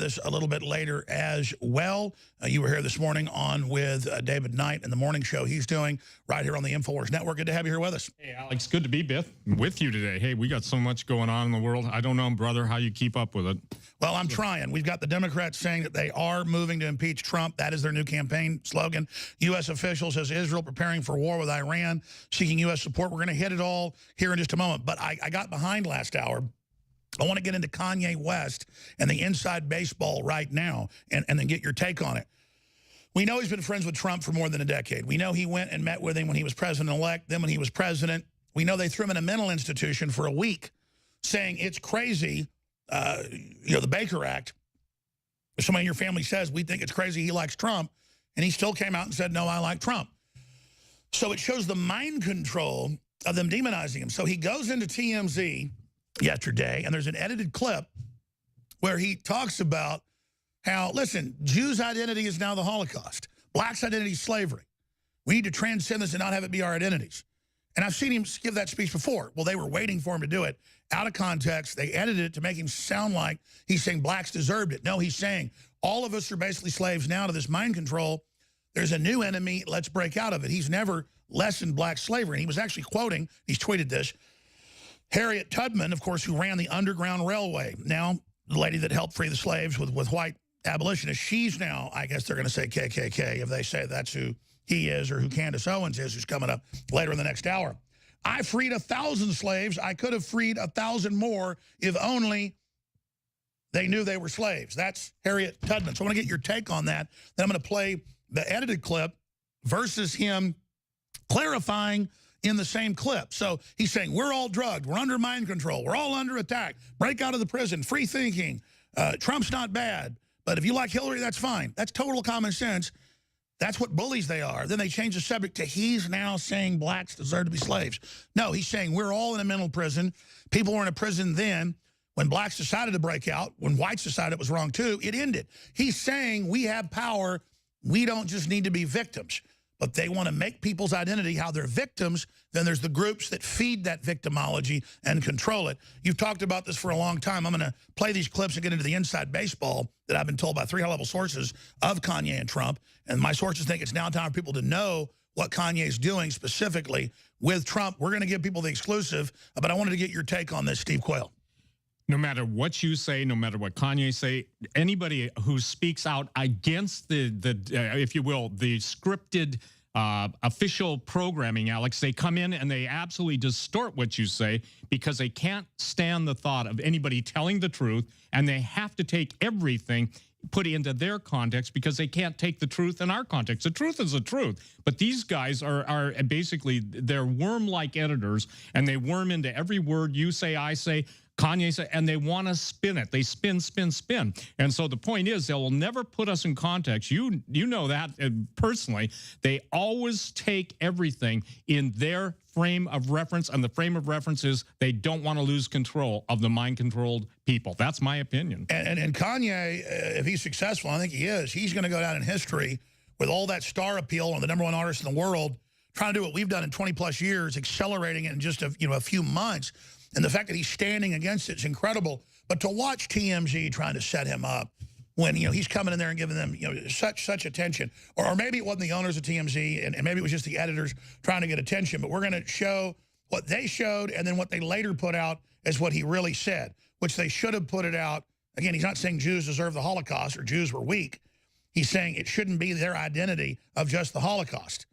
this a little bit later as well. You were here this morning on with David Knight and the morning show he's doing right here on the InfoWars Network. Good to have you here with us. Hey, Alex, good to be with you today. Hey, we got so much going on in the world. I don't know, brother, how you keep up with it. Well, I'm trying. We've got the Democrats saying that they are moving to impeach Trump. That is their new campaign slogan. U.S. officials says Israel preparing for war with Iran, seeking U.S. support. We're going to hit it all here in just a moment. But I got behind last hour. I want to get into Kanye West and the inside baseball right now and then get your take on it. We know he's been friends with Trump for more than a decade. We know he went and met with him when he was president-elect, then when he was president. We know they threw him in a mental institution for a week saying it's crazy, the Baker Act. If somebody in your family says, we think it's crazy he likes Trump, and he still came out and said, no, I like Trump. So it shows the mind control of them demonizing him. So he goes into TMZ yesterday, and there's an edited clip where he talks about how, listen, Jews' identity is now the Holocaust. Blacks' identity is slavery. We need to transcend this and not have it be our identities. And I've seen him give that speech before. Well, they were waiting for him to do it. Out of context, they edited it to make him sound like he's saying blacks deserved it. No, he's saying all of us are basically slaves now to this mind control. There's a new enemy. Let's break out of it. He's never lessened black slavery. And he was actually quoting, he's tweeted this, Harriet Tubman, of course, who ran the Underground Railway. Now, the lady that helped free the slaves with white abolitionists, she's now, I guess they're going to say KKK if they say that's who he is or who Candace Owens is, who's coming up later in the next hour. I freed 1,000 slaves. I could have freed 1,000 more if only they knew they were slaves. That's Harriet Tubman. So I want to get your take on that. Then I'm going to play the edited clip versus him clarifying in the same clip. So he's saying, we're all drugged. We're under mind control. We're all under attack. Break out of the prison. Free thinking. Trump's not bad. But if you like Hillary, that's fine. That's total common sense. That's what bullies they are. Then they change the subject to he's now saying blacks deserve to be slaves. No, he's saying we're all in a mental prison. People were in a prison then. When blacks decided to break out, when whites decided it was wrong too, it ended. He's saying we have power. We don't just need to be victims. But they want to make people's identity how they're victims. Then there's the groups that feed that victimology and control it. You've talked about this for a long time. I'm going to play these clips and get into the inside baseball that I've been told by 3 high-level sources of Kanye and Trump. And my sources think it's now time for people to know what Kanye's doing specifically with Trump. We're going to give people the exclusive, but I wanted to get your take on this, Steve Quayle. No matter what you say, no matter what Kanye say, anybody who speaks out against if you will, the scripted official programming, Alex, they come in and they absolutely distort what you say because they can't stand the thought of anybody telling the truth, and they have to take everything put into their context because they can't take the truth in our context. The truth is the truth. But these guys are basically, they're worm-like editors, and they worm into every word you say, I say, Kanye said, and they want to spin it. They spin, spin, spin. And so the point is, they will never put us in context. You know that personally. They always take everything in their frame of reference, and the frame of reference is they don't want to lose control of the mind-controlled people. That's my opinion. And Kanye, if he's successful, I think he is, he's going to go down in history with all that star appeal on the #1 artist in the world, trying to do what we've done in 20-plus years, accelerating it in just a few months. And the fact that he's standing against it is incredible. But to watch TMZ trying to set him up when, he's coming in there and giving them, such attention. Or maybe it wasn't the owners of TMZ, and maybe it was just the editors trying to get attention. But we're going to show what they showed and then what they later put out as what he really said, which they should have put it out. Again, he's not saying Jews deserve the Holocaust or Jews were weak. He's saying it shouldn't be their identity of just the Holocaust.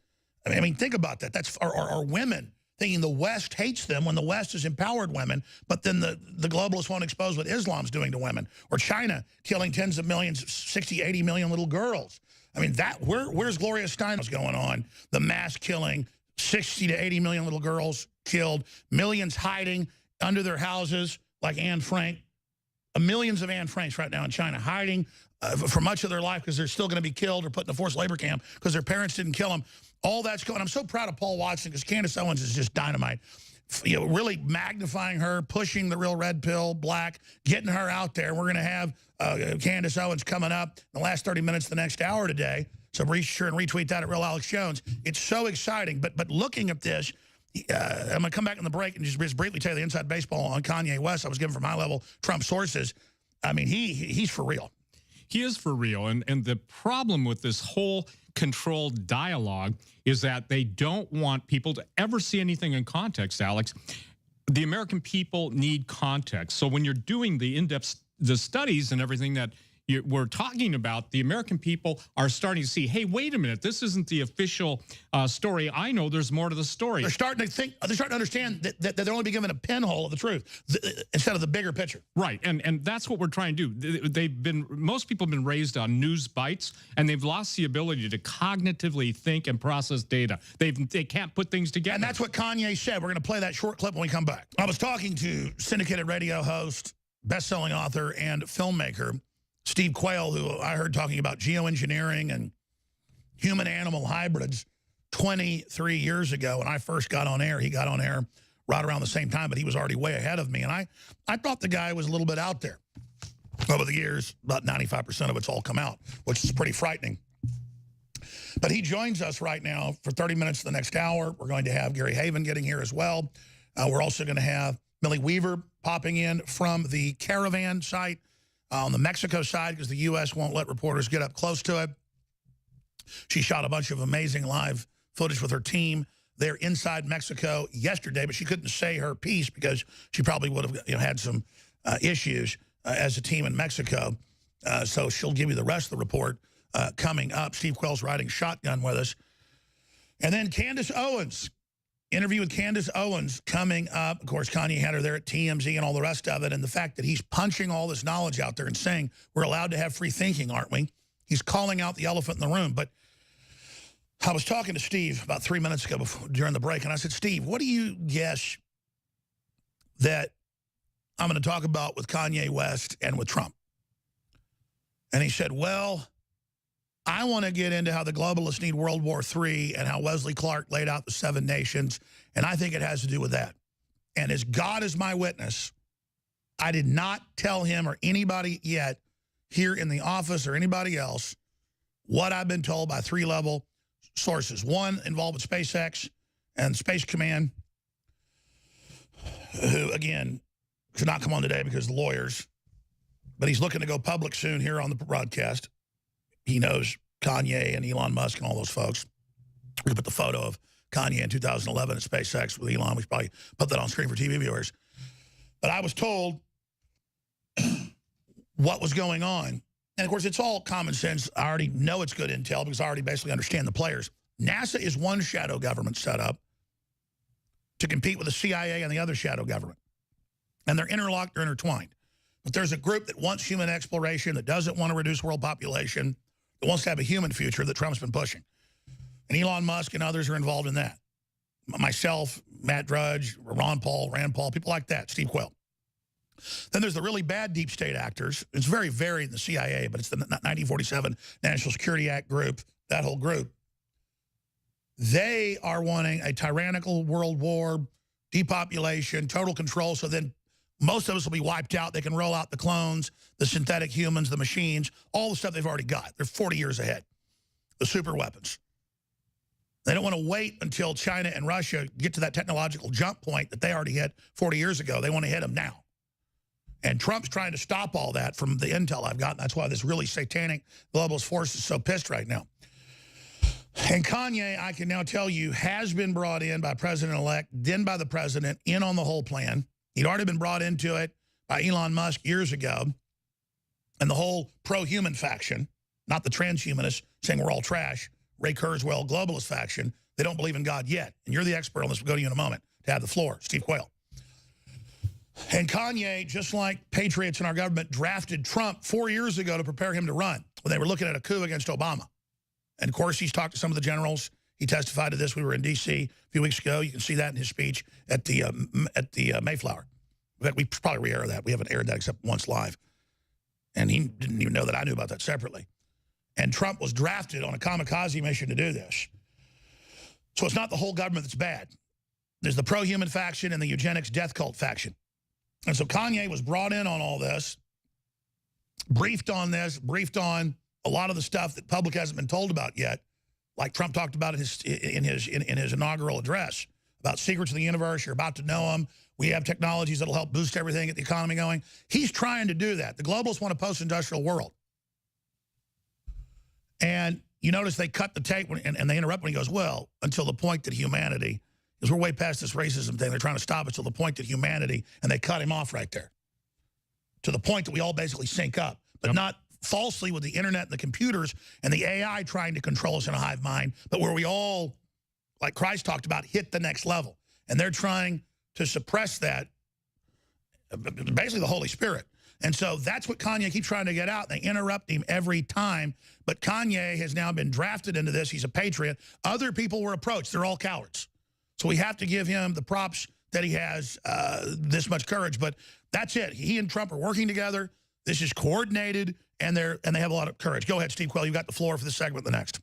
I mean, think about that. That's our women thinking the West hates them when the West has empowered women, but then the globalists won't expose what Islam's doing to women. Or China killing tens of millions, 60, 80 million little girls. I mean, where's Gloria Steinem's going on? The mass killing, 60 to 80 million little girls killed, millions hiding under their houses like Anne Frank. Millions of Anne Franks right now in China hiding for much of their life because they're still going to be killed or put in a forced labor camp because their parents didn't kill them. All that's going. I'm so proud of Paul Watson because Candace Owens is just dynamite. Really magnifying her, pushing the real red pill, black, getting her out there. We're going to have Candace Owens coming up in the last 30 minutes the next hour today. So be sure and retweet that at Real Alex Jones. It's so exciting. But looking at this, I'm going to come back in the break and just briefly tell you the inside baseball on Kanye West I was given from high-level Trump sources. I mean, he's for real. He is for real. And the problem with this whole controlled dialogue is that they don't want people to ever see anything in context, Alex. The American people need context. So when you're doing the in-depth the studies and everything that we're talking about, the American people are starting to see, hey, wait a minute, this isn't the official story. I know there's more to the story. They're starting to think, they're starting to understand that they'll only be given a pinhole of the truth instead of the bigger picture. Right, and that's what we're trying to do. Most people have been raised on news bites, and they've lost the ability to cognitively think and process data. They can't put things together. And that's what Kanye said. We're going to play that short clip when we come back. I was talking to syndicated radio host, best-selling author, and filmmaker Steve Quayle, who I heard talking about geoengineering and human-animal hybrids 23 years ago when I first got on air. He got on air right around the same time, but he was already way ahead of me. And I thought the guy was a little bit out there. Over the years, about 95% of it's all come out, which is pretty frightening. But he joins us right now for 30 minutes the next hour. We're going to have Gary Haven getting here as well. We're also going to have Millie Weaver popping in from the Caravan site on the Mexico side because the U.S. won't let reporters get up close to it. She shot a bunch of amazing live footage with her team there inside Mexico yesterday, but she couldn't say her piece because she probably would have had some issues as a team in Mexico. So she'll give you the rest of the report coming up. Steve Quayle's riding shotgun with us. And then Candace Owens. Interview with Candace Owens coming up. Of course, Kanye had her there at TMZ and all the rest of it. And the fact that he's punching all this knowledge out there and saying we're allowed to have free thinking, aren't we? He's calling out the elephant in the room. But I was talking to Steve about 3 minutes ago during the break, and I said, Steve, what do you guess that I'm going to talk about with Kanye West and with Trump? And he said, well, I want to get into how the globalists need World War III and how Wesley Clark laid out the 7 nations, and I think it has to do with that. And as God is my witness, I did not tell him or anybody yet here in the office or anybody else what I've been told by 3-level sources. One involved with SpaceX and Space Command, who, again, could not come on today because of the lawyers, but he's looking to go public soon here on the broadcast. He knows Kanye and Elon Musk and all those folks. We put the photo of Kanye in 2011 at SpaceX with Elon. We should probably put that on screen for TV viewers. But I was told what was going on. And, of course, it's all common sense. I already know it's good intel because I already basically understand the players. NASA is one shadow government set up to compete with the CIA and the other shadow government. And they're interlocked, they're intertwined. But there's a group that wants human exploration, that doesn't want to reduce world population, that wants to have a human future that Trump's been pushing. And Elon Musk and others are involved in that. Myself, Matt Drudge, Rand Paul, people like that, Steve Quayle. Then there's the really bad deep state actors. It's very varied in the CIA, but it's the 1947 National Security Act group, that whole group. They are wanting a tyrannical world war, depopulation, total control, so then most of us will be wiped out. They can roll out the clones, the synthetic humans, the machines, all the stuff they've already got. They're 40 years ahead, the super weapons. They don't want to wait until China and Russia get to that technological jump point that they already hit 40 years ago. They want to hit them now. And Trump's trying to stop all that from the intel I've gotten. That's why this really satanic globalist force is so pissed right now. And Kanye, I can now tell you, has been brought in by President-elect, then by the president, in on the whole plan. He'd already been brought into it by Elon Musk years ago. And the whole pro-human faction, not the transhumanists saying we're all trash, Ray Kurzweil globalist faction, they don't believe in God yet. And you're the expert on this. We'll go to you in a moment to have the floor. Steve Quayle. And Kanye, just like patriots in our government, drafted Trump 4 years ago to prepare him to run when they were looking at a coup against Obama. And, of course, he's talked to some of the generals. He testified to this. We were in D.C. a few weeks ago. You can see that in his speech at the Mayflower. In fact, we probably re-air that. We haven't aired that except once live. And he didn't even know that I knew about that separately. And Trump was drafted on a kamikaze mission to do this. So it's not the whole government that's bad. There's the pro-human faction and the eugenics death cult faction. And so Kanye was brought in on all this, briefed on this, briefed on a lot of the stuff that public hasn't been told about yet, like Trump talked about in his inaugural address, about secrets of the universe. You're about to know them. We have technologies that'll help boost everything, get the economy going. He's trying to do that. The globalists want a post-industrial world. And you notice they cut the tape and they interrupt when he goes, well, until the point that humanity, because we're way past this racism thing, they're trying to stop us till the point that humanity, and they cut him off right there. To the point that we all basically sync up, but not falsely with the internet and the computers and the AI trying to control us in a hive mind, but where we all, like Christ talked about, hit the next level. And they're trying to suppress that, basically the Holy Spirit. And so that's what Kanye keeps trying to get out. They interrupt him every time. But Kanye has now been drafted into this. He's a patriot. Other people were approached. They're all cowards. So we have to give him the props that he has this much courage. But that's it. He and Trump are working together. This is coordinated, and they have a lot of courage. Go ahead, Steve Quayle. You've got the floor for this segment. The next.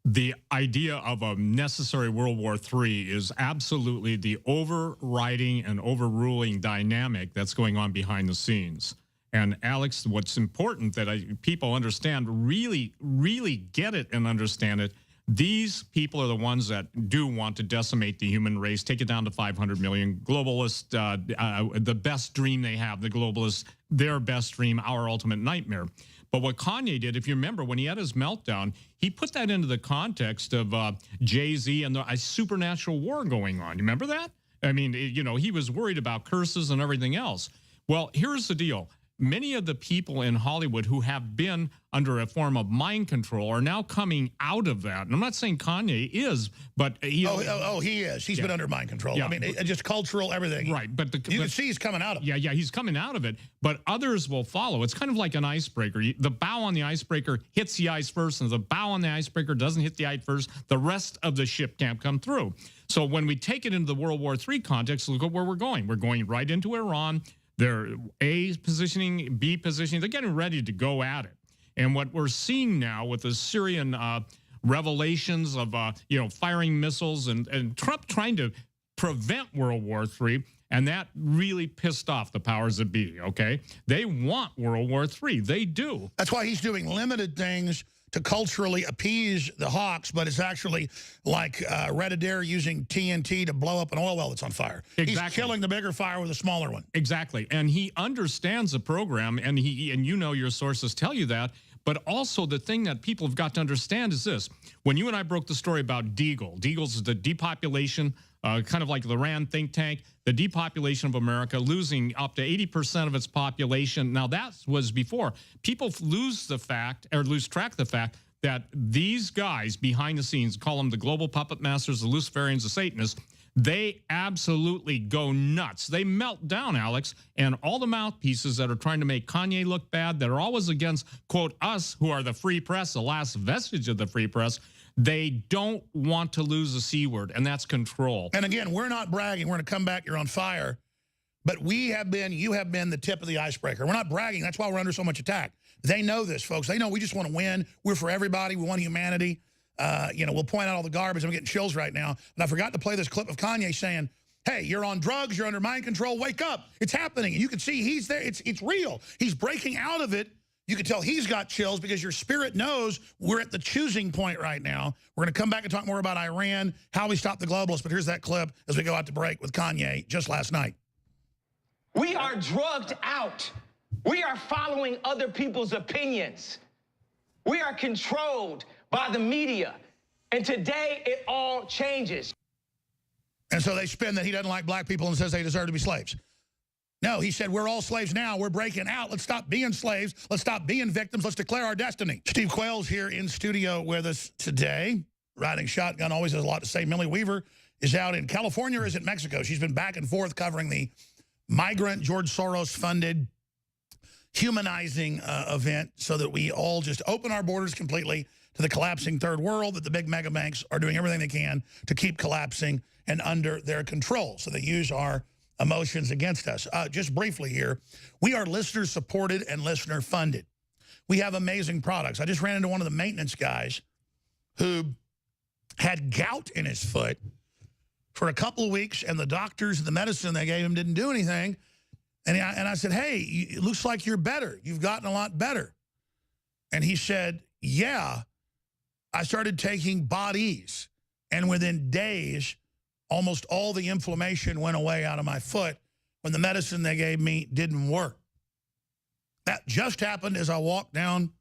The idea of a necessary World War III is absolutely the overriding and overruling dynamic that's going on behind the scenes. And Alex, what's important that people understand, really, really get it and understand it, these people are the ones that do want to decimate the human race, take it down to 500 million. Globalists, the best dream they have, the globalists, their best dream, our ultimate nightmare. But what Kanye did, if you remember, when he had his meltdown, he put that into the context of Jay-Z and a supernatural war going on. You remember that? I mean, you know, he was worried about curses and everything else. Well, here's the deal. Many of the people in Hollywood who have been under a form of mind control are now coming out of that. And I'm not saying Kanye is, but he is. He's been under mind control. I mean, just cultural everything. Right, but you can see he's coming out of it. Yeah, he's coming out of it. But others will follow. It's kind of like an icebreaker. The bow on the icebreaker hits the ice first, and if the bow on the icebreaker doesn't hit the ice first, the rest of the ship can't come through. So when we take it into the World War III context, look at where we're going. We're going right into Iran. They're A positioning, B positioning. They're getting ready to go at it. And what we're seeing now with the Syrian revelations of firing missiles and Trump trying to prevent World War III, and that really pissed off the powers that be. Okay, they want World War III. They do. That's why he's doing limited things to culturally appease the hawks, but it's actually like Red Adair using TNT to blow up an oil well that's on fire. Exactly. He's killing the bigger fire with a smaller one. Exactly, and he understands the program, and you know your sources tell you that. But also the thing that people have got to understand is this. When you and I broke the story about Deagle, Deagle's the depopulation, kind of like the RAND think tank, the depopulation of America, losing up to 80% of its population. Now, that was before. People lose track of the fact that these guys behind the scenes, call them the global puppet masters, the Luciferians, the Satanists, they absolutely go nuts. They melt down, Alex, and all the mouthpieces that are trying to make Kanye look bad, that are always against, quote, us, who are the free press, the last vestige of the free press, they don't want to lose the C word, and that's control. And again, we're not bragging. We're going to come back. You're on fire. But you have been the tip of the icebreaker. We're not bragging. That's why we're under so much attack. They know this, folks. They know we just want to win. We're for everybody. We want humanity. We'll point out all the garbage. I'm getting chills right now. And I forgot to play this clip of Kanye saying, hey, you're on drugs. You're under mind control. Wake up. It's happening. And you can see he's there. It's real. He's breaking out of it. You can tell he's got chills because your spirit knows we're at the choosing point right now. We're going to come back and talk more about Iran, how we stop the globalists. But here's that clip as we go out to break with Kanye just last night. We are drugged out. We are following other people's opinions. We are controlled by the media. And today, it all changes. And so they spin that he doesn't like black people and says they deserve to be slaves. No, he said, we're all slaves now. We're breaking out. Let's stop being slaves. Let's stop being victims. Let's declare our destiny. Steve Quayle's here in studio with us today. Riding shotgun, always has a lot to say. Millie Weaver is out in California or is it Mexico? She's been back and forth covering the migrant George Soros-funded humanizing event so that we all just open our borders completely to the collapsing third world, that the big mega banks are doing everything they can to keep collapsing and under their control. So they use our emotions against us. Just briefly here, we are listener supported and listener funded. We have amazing products. I just ran into one of the maintenance guys who had gout in his foot for a couple of weeks, and the doctors and the medicine they gave him didn't do anything. And I said, hey, it looks like you're better. You've gotten a lot better. And he said, yeah, I started taking bodies, and within days, almost all the inflammation went away out of my foot when the medicine they gave me didn't work. That just happened as I walked down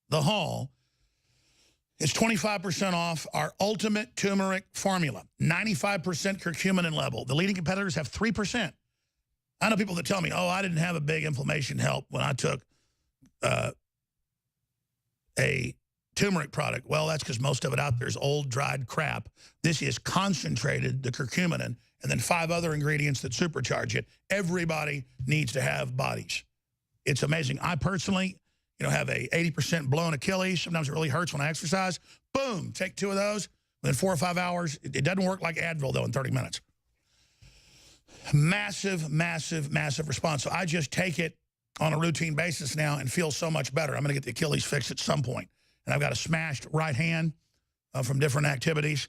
the hall. It's 25% off our ultimate turmeric formula, 95% curcumin level. The leading competitors have 3%. I know people that tell me, oh, I didn't have a big inflammation help when I took a turmeric product. Well, that's because most of it out there is old, dried crap. This is concentrated, the curcumin, and then 5 other ingredients that supercharge it. Everybody needs to have bodies. It's amazing. I personally, have a 80% blown Achilles. Sometimes it really hurts when I exercise. Boom, take 2 of those. Within 4 or 5 hours, it doesn't work like Advil, though, in 30 minutes. Massive, massive, massive response. So I just take it on a routine basis now and feel so much better. I'm going to get the Achilles fixed at some point. And I've got a smashed right hand from different activities.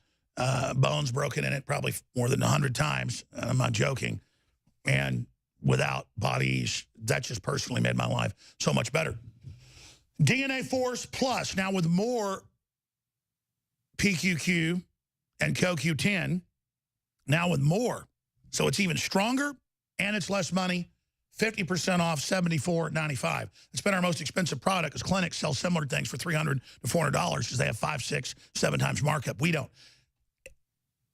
Bones broken in it probably more than 100 times. I'm not joking. And without bodies, that just personally made my life so much better. DNA Force Plus, now with more PQQ and CoQ10, now with more. So it's even stronger and it's less money, 50% off, $74.95. It's been our most expensive product because clinics sell similar things for $300 to $400 because they have 5, 6, 7 times markup. We don't.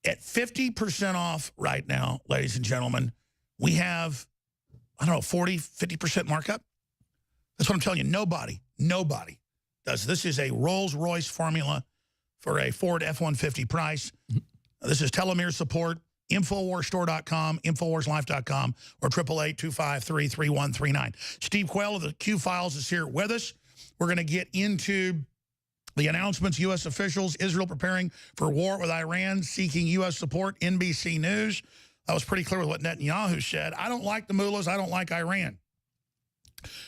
At 50% off right now, ladies and gentlemen, we have, 40, 50% markup. That's what I'm telling you. Nobody does. This is a Rolls-Royce formula for a Ford F-150 price. This is telomere support. InfoWarsStore.com, InfoWarsLife.com, or 888-253-3139. Steve Quayle of the Q-Files is here with us. We're going to get into the announcements, U.S. officials, Israel preparing for war with Iran, seeking U.S. support, NBC News. That was pretty clear with what Netanyahu said. I don't like the mullahs. I don't like Iran.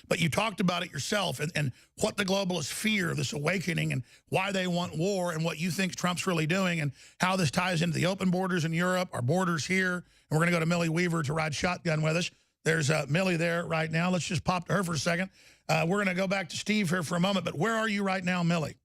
But you talked about it yourself and what the globalists fear, this awakening, and why they want war, and what you think Trump's really doing, and how this ties into the open borders in Europe, our borders here. And we're going to go to Millie Weaver to ride shotgun with us. There's Millie there right now. Let's just pop to her for a second. We're going to go back to Steve here for a moment. But where are you right now, Millie?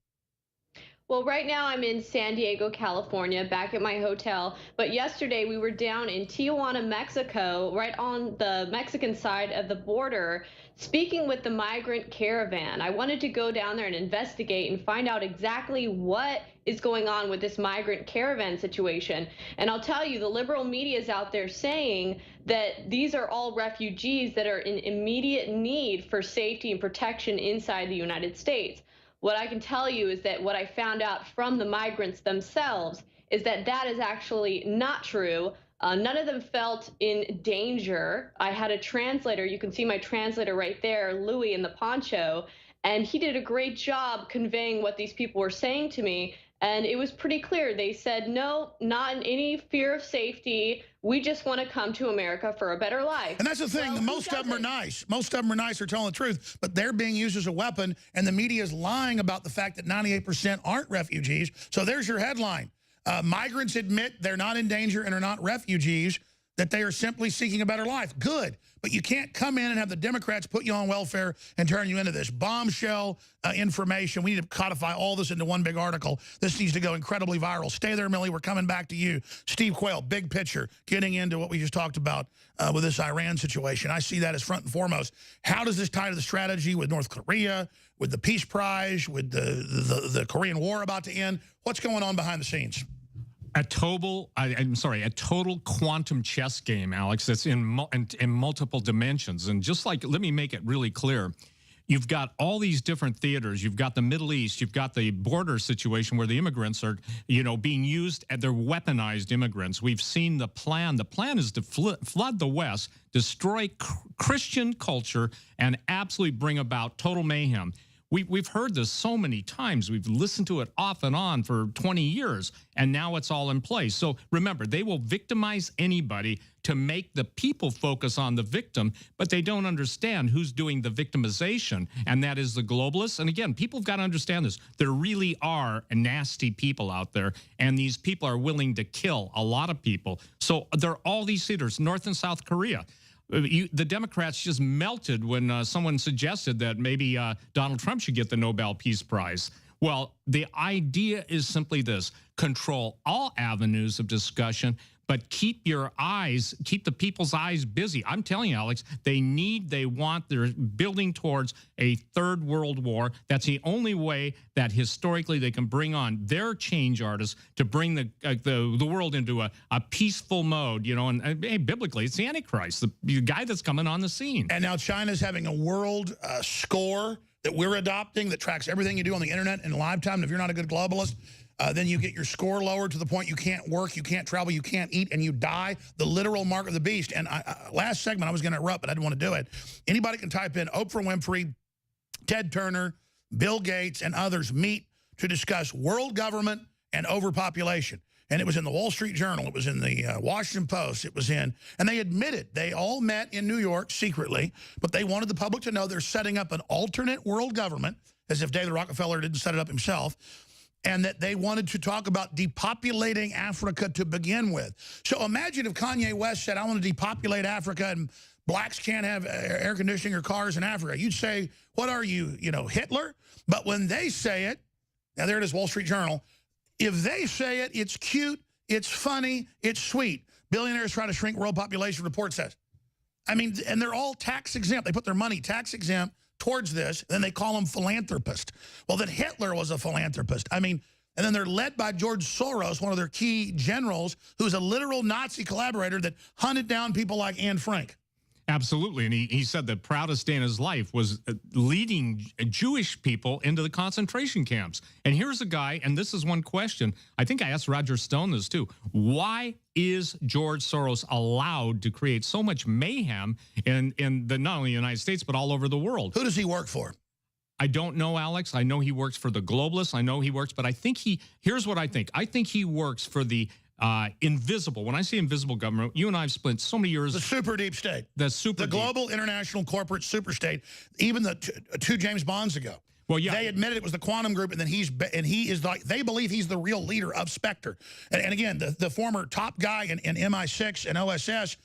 Well, right now I'm in San Diego, California, back at my hotel. But yesterday we were down in Tijuana, Mexico, right on the Mexican side of the border, speaking with the migrant caravan. I wanted to go down there and investigate and find out exactly what is going on with this migrant caravan situation. And I'll tell you, the liberal media is out there saying that these are all refugees that are in immediate need for safety and protection inside the United States. What I can tell you is that what I found out from the migrants themselves is that that is actually not true. None of them felt in danger. I had a translator. You can see my translator right there, Louis in the poncho, and he did a great job conveying what these people were saying to me. And it was pretty clear. They said, no, not in any fear of safety. We just want to come to America for a better life. And that's the thing. Well, most of them are nice. Most of them are nice, are telling the truth. But they're being used as a weapon, and the media is lying about the fact that 98% aren't refugees. So there's your headline. Migrants admit they're not in danger and are not refugees, that they are simply seeking a better life. Good. But you can't come in and have the Democrats put you on welfare and turn you into this bombshell information. We need to codify all this into one big article. This needs to go incredibly viral. Stay there, Millie. We're coming back to you. Steve Quayle, big picture, getting into what we just talked about with this Iran situation. I see that as front and foremost. How does this tie to the strategy with North Korea, with the Peace Prize, with the Korean War about to end? What's going on behind the scenes? A total quantum chess game, Alex, that's in multiple dimensions. And just like, let me make it really clear. You've got all these different theaters. You've got the Middle East. You've got the border situation where the immigrants are, being used, and they're weaponized immigrants. We've seen the plan. The plan is to flood the West, destroy Christian culture, and absolutely bring about total mayhem. We've heard this so many times. We've listened to it off and on for 20 years, and now it's all in place. So remember, they will victimize anybody to make the people focus on the victim, but they don't understand who's doing the victimization, and that is the globalists. And again, people have got to understand this. There really are nasty people out there, and these people are willing to kill a lot of people. So there are all these theaters, North and South Korea. The Democrats just melted when someone suggested that maybe Donald Trump should get the Nobel Peace Prize. Well, the idea is simply this: control all avenues of discussion, but keep the people's eyes busy. I'm telling you, Alex, they're building towards a third world war. That's the only way that historically they can bring on their change artists to bring the world into a peaceful mode, you know, and hey, biblically, it's the Antichrist, the guy that's coming on the scene. And now China's having a world score that we're adopting that tracks everything you do on the internet in live time. And if you're not a good globalist, then you get your score lowered to the point you can't work, you can't travel, you can't eat, and you die. The literal mark of the beast. And last segment, I was going to interrupt, but I didn't want to do it. Anybody can type in Oprah Winfrey, Ted Turner, Bill Gates, and others meet to discuss world government and overpopulation. And it was in the Wall Street Journal. It was in the Washington Post. It was in, and they admitted they all met in New York secretly, but they wanted the public to know they're setting up an alternate world government, as if David Rockefeller didn't set it up himself, and that they wanted to talk about depopulating Africa to begin with. So imagine if Kanye West said, I want to depopulate Africa and blacks can't have air conditioning or cars in Africa. You'd say, what are you, Hitler? But when they say it, now there it is, Wall Street Journal, if they say it, it's cute, it's funny, it's sweet. Billionaires try to shrink world population, report says. I mean, and they're all tax exempt. They put their money tax exempt towards this, then they call them philanthropist. Well, then Hitler was a philanthropist. I mean, and then they're led by George Soros, one of their key generals, who's a literal Nazi collaborator that hunted down people like Anne Frank. Absolutely. And he said the proudest day in his life was leading Jewish people into the concentration camps. And here's a guy, and this is one question. I think I asked Roger Stone this too. Why is George Soros allowed to create so much mayhem in not only the United States, but all over the world? Who does he work for? I don't know, Alex. I know he works for the globalists. I know he works, but I think here's what I think. I think he works for the invisible. When I say invisible government, you and I have spent so many years. The super deep state. The global international corporate super state. Even the two James Bonds ago. Well, yeah. They admitted it was the quantum group, and then he is like, they believe he's the real leader of Spectre. And again, the former top guy in MI6 and OSS,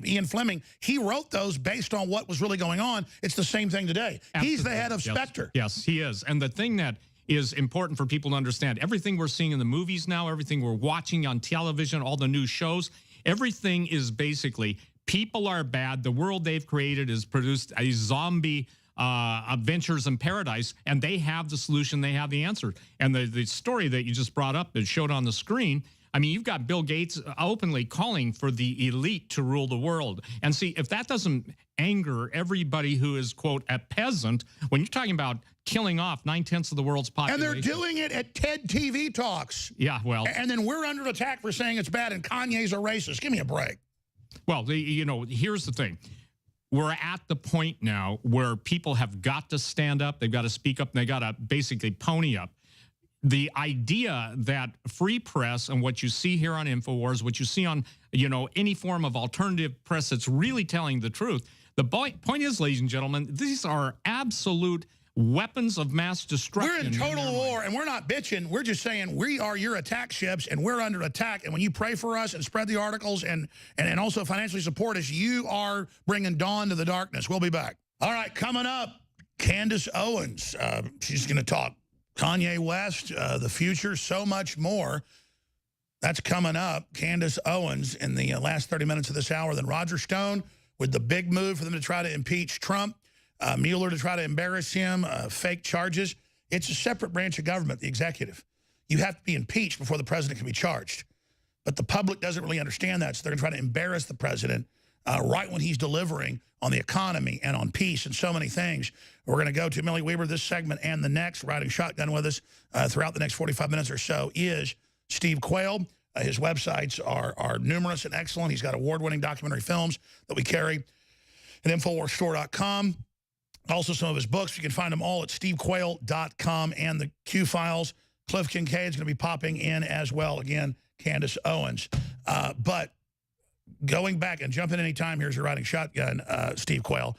Ian Fleming, he wrote those based on what was really going on. It's the same thing today. Absolutely. He's the head of Spectre. Yes, he is. And the thing that is important for people to understand, everything we're seeing in the movies now, everything we're watching on television, all the new shows, everything is basically people are bad. The world they've created has produced a zombie adventures in paradise, and they have the solution, they have the answer. And the story that you just brought up that showed on the screen, I mean, you've got Bill Gates openly calling for the elite to rule the world. And see, if that doesn't anger everybody who is, quote, a peasant, when you're talking about killing off 9/10 of the world's population. And they're doing it at TED TV Talks. Yeah, well. And then we're under attack for saying it's bad, and Kanye's a racist. Give me a break. Well, here's the thing. We're at the point now where people have got to stand up. They've got to speak up. And they got to basically pony up. The idea that free press and what you see here on InfoWars, what you see on, any form of alternative press that's really telling the truth. The point is, ladies and gentlemen, these are absolute weapons of mass destruction. We're in total war, and we're not bitching. We're just saying we are your attack ships, and we're under attack. And when you pray for us and spread the articles and also financially support us, you are bringing dawn to the darkness. We'll be back. All right, coming up, Candace Owens. She's going to talk Kanye West, the future, so much more. That's coming up. Candace Owens in the last 30 minutes of this hour. Then Roger Stone with the big move for them to try to impeach Trump. Mueller to try to embarrass him, fake charges. It's a separate branch of government, the executive. You have to be impeached before the president can be charged. But the public doesn't really understand that, so they're going to try to embarrass the president right when he's delivering on the economy and on peace and so many things. We're going to go to Millie Weber this segment and the next. Riding shotgun with us throughout the next 45 minutes or so is Steve Quayle. His websites are numerous and excellent. He's got award-winning documentary films that we carry at InfoWarsStore.com. Also, some of his books. You can find them all at stevequayle.com and the Q Files. Cliff Kincaid's going to be popping in as well. Again, Candace Owens. But going back and jumping any time, here's your riding shotgun, Steve Quayle.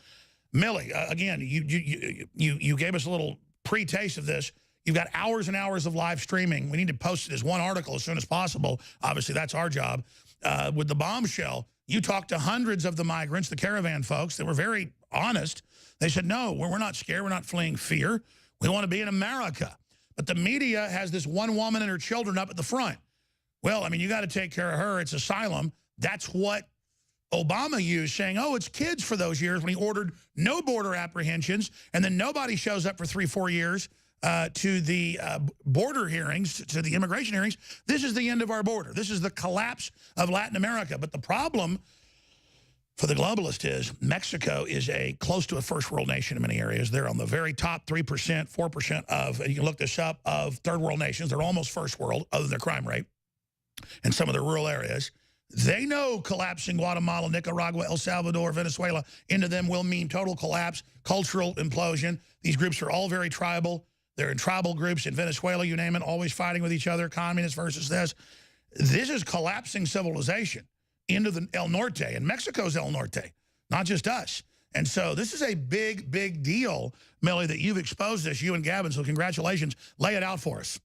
Millie, again, you gave us a little pre-taste of this. You've got hours and hours of live streaming. We need to post it as one article as soon as possible. Obviously, that's our job. With the bombshell, you talked to hundreds of the migrants, the caravan folks, that were very honest. They said, no, we're not scared. We're not fleeing fear. We want to be in America. But the media has this one woman and her children up at the front. Well, I mean, you got to take care of her. It's asylum. That's what Obama used, saying, oh, it's kids for those years when he ordered no border apprehensions, and then nobody shows up for 3-4 years to the border hearings, to the immigration hearings. This is the end of our border. This is the collapse of Latin America. But the problem for the globalist is Mexico is close to a first world nation in many areas. They're on the very top 3%, 4% of, and you can look this up, of third world nations. They're almost first world, other than their crime rate in some of the rural areas. They know collapsing Guatemala, Nicaragua, El Salvador, Venezuela into them will mean total collapse, cultural implosion. These groups are all very tribal. They're in tribal groups in Venezuela, you name it, always fighting with each other, communists versus this. This is collapsing civilization into the El Norte, and Mexico's El Norte, not just us. And so this is a big, big deal, Millie, that you've exposed this, you and Gavin, so congratulations. Lay it out for us.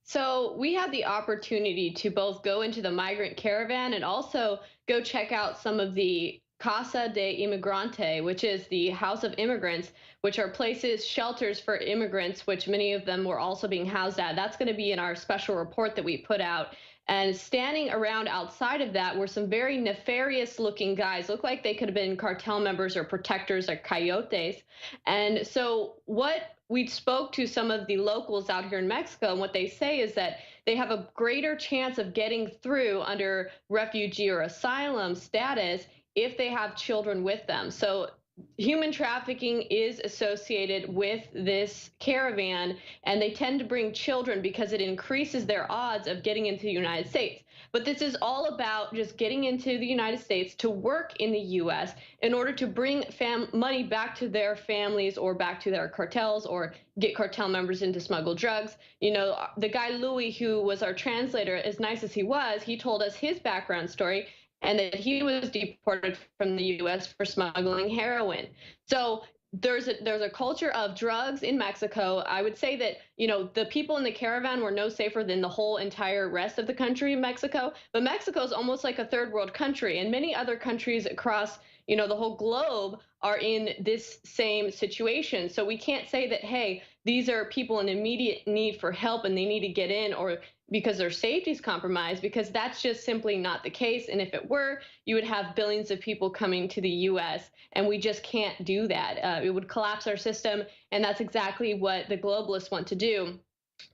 So we had the opportunity to both go into the migrant caravan and also go check out some of the Casa de Inmigrante, which is the House of Immigrants, which are places, shelters for immigrants, which many of them were also being housed at. That's going to be in our special report that we put out. And standing around outside of that were some very nefarious looking guys. Looked like they could have been cartel members or protectors or coyotes. And so what we spoke to some of the locals out here in Mexico, and what they say is that they have a greater chance of getting through under refugee or asylum status if they have children with them. So human trafficking is associated with this caravan, and they tend to bring children because it increases their odds of getting into the United States. But this is all about just getting into the United States to work in the U.S. in order to bring money back to their families or back to their cartels or get cartel members into smuggle drugs. You know, the guy Louis, who was our translator, as nice as he was, he told us his background story, and that he was deported from the U.S. for smuggling heroin. So there's a culture of drugs in Mexico. I would say that, you know, the people in the caravan were no safer than the whole entire rest of the country in Mexico. But Mexico is almost like a third world country, and many other countries across, you know, the whole globe are in this same situation. So we can't say that, hey, these are people in immediate need for help and they need to get in, or because their safety is compromised, because that's just simply not the case. And if it were, you would have billions of people coming to the U.S., and we just can't do that. It would collapse our system, and that's exactly what the globalists want to do.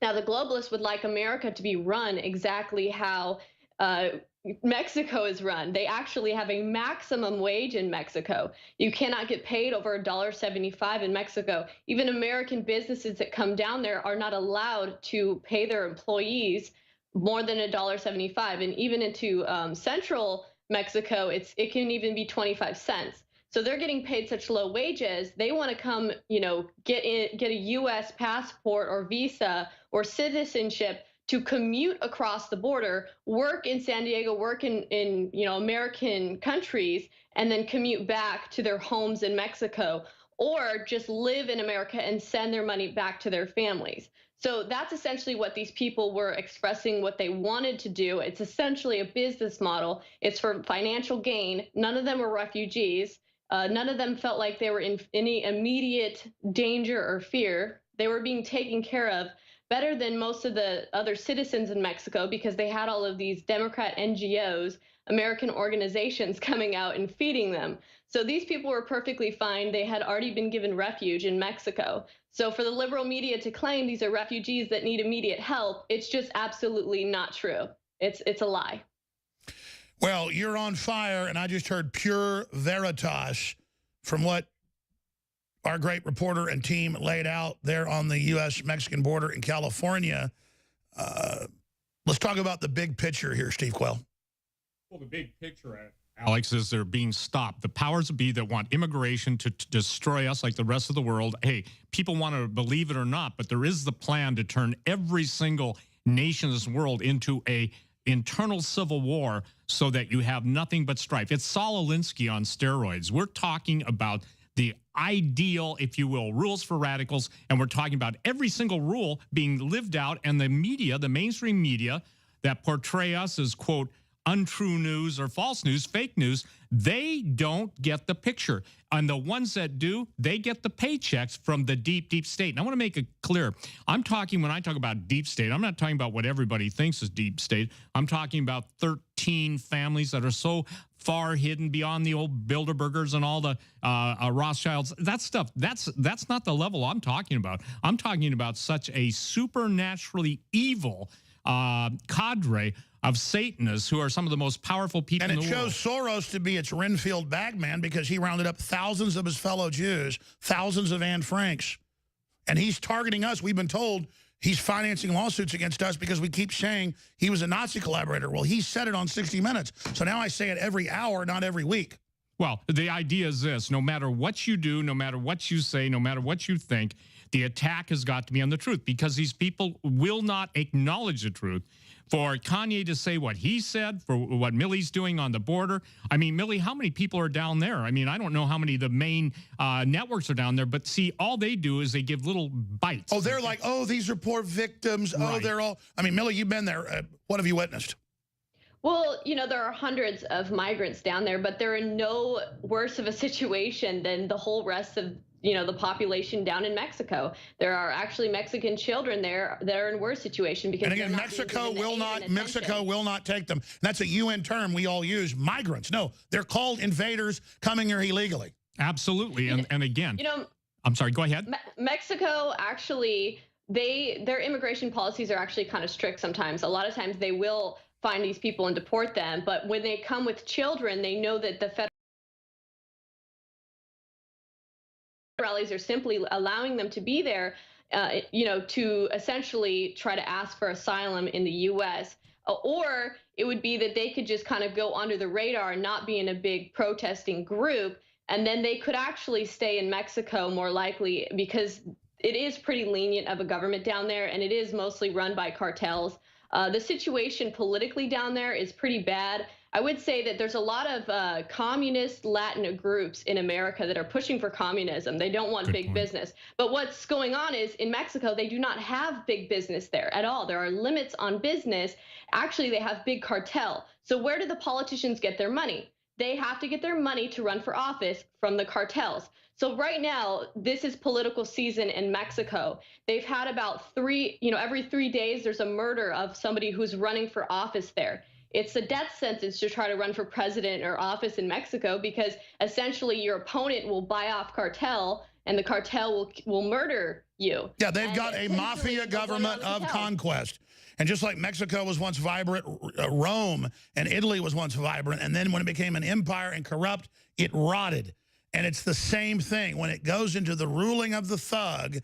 Now, the globalists would like America to be run exactly how Mexico is run. They actually have a maximum wage in Mexico. You cannot get paid over $1.75 in Mexico. Even American businesses that come down there are not allowed to pay their employees more than $1.75. And even into central Mexico, it can even be 25 cents. So they're getting paid such low wages. They want to come, you know, get a U.S. passport or visa or citizenship to commute across the border, work in San Diego, work in you know, American countries, and then commute back to their homes in Mexico, or just live in America and send their money back to their families. So that's essentially what these people were expressing, what they wanted to do. It's essentially a business model. It's for financial gain. None of them were refugees. None of them felt like they were in any immediate danger or fear. They were being taken care of better than most of the other citizens in Mexico, because they had all of these Democrat NGOs, American organizations, coming out and feeding them. So these people were perfectly fine. They had already been given refuge in Mexico. So for the liberal media to claim these are refugees that need immediate help, it's just absolutely not true. It's a lie. Well, you're on fire, and I just heard pure veritas from what our great reporter and team laid out there on the U.S.-Mexican border in California. Let's talk about the big picture here, Steve Quayle. Well, the big picture, Alex, is they're being stopped. The powers that be that want immigration to destroy us like the rest of the world. Hey, people want to believe it or not, but there is the plan to turn every single nation in this world into a internal civil war so that you have nothing but strife. It's Saul Alinsky on steroids. We're talking about the ideal, if you will, rules for radicals, and we're talking about every single rule being lived out, and the media, the mainstream media that portray us as, quote, untrue news or false news, fake news, they don't get the picture. And the ones that do, they get the paychecks from the deep, deep state. And I want to make it clear. When I talk about deep state, I'm not talking about what everybody thinks is deep state. I'm talking about 13 families that are so far hidden beyond the old Bilderbergers and all the Rothschilds. That stuff, that's not the level I'm talking about. I'm talking about such a supernaturally evil cadre of Satanists who are some of the most powerful people in the world. And it chose Soros to be its Renfield bagman because he rounded up thousands of his fellow Jews, thousands of Anne Franks. And he's targeting us. We've been told he's financing lawsuits against us because we keep saying he was a Nazi collaborator. Well, he said it on 60 Minutes. So now I say it every hour, not every week. Well, the idea is this. No matter what you do, no matter what you say, no matter what you think, the attack has got to be on the truth because these people will not acknowledge the truth. For Kanye to say what he said, for what Milley's doing on the border. I mean, Milley, how many people are down there? I mean, I don't know how many of the main networks are down there, but see, all they do is they give little bites. Oh, they're like, oh, these are poor victims. Right. Oh, they're all. I mean, Milley, you've been there. What have you witnessed? Well, you know, there are hundreds of migrants down there, but they're in no worse of a situation than the whole rest of, you know, the population down in Mexico. There are actually Mexican children there that are in worse situation because. And again, Mexico will not take them. And that's a UN term we all use. Migrants. No, they're called invaders coming here illegally. Absolutely. And again, you know, I'm sorry. Go ahead. Mexico actually, their immigration policies are actually kind of strict sometimes. A lot of times they will find these people and deport them, but when they come with children, they know that the federal rallies are simply allowing them to be there, you know, to essentially try to ask for asylum in the U.S. Or it would be that they could just kind of go under the radar and not be in a big protesting group, and then they could actually stay in Mexico more likely because it is pretty lenient of a government down there, and it is mostly run by cartels. The situation politically down there is pretty bad. I would say that there's a lot of communist Latin groups in America that are pushing for communism. They don't want big business. But what's going on is in Mexico, they do not have big business there at all. There are limits on business. Actually, they have big cartel. So where do the politicians get their money? They have to get their money to run for office from the cartels. So right now, this is political season in Mexico. They've had about every 3 days, there's a murder of somebody who's running for office there. It's a death sentence to try to run for president or office in Mexico because essentially your opponent will buy off cartel and the cartel will murder you. Yeah, they've got a mafia government of conquest. And just like Mexico was once vibrant, Rome and Italy was once vibrant, and then when it became an empire and corrupt, it rotted. And it's the same thing. When it goes into the ruling of the thug,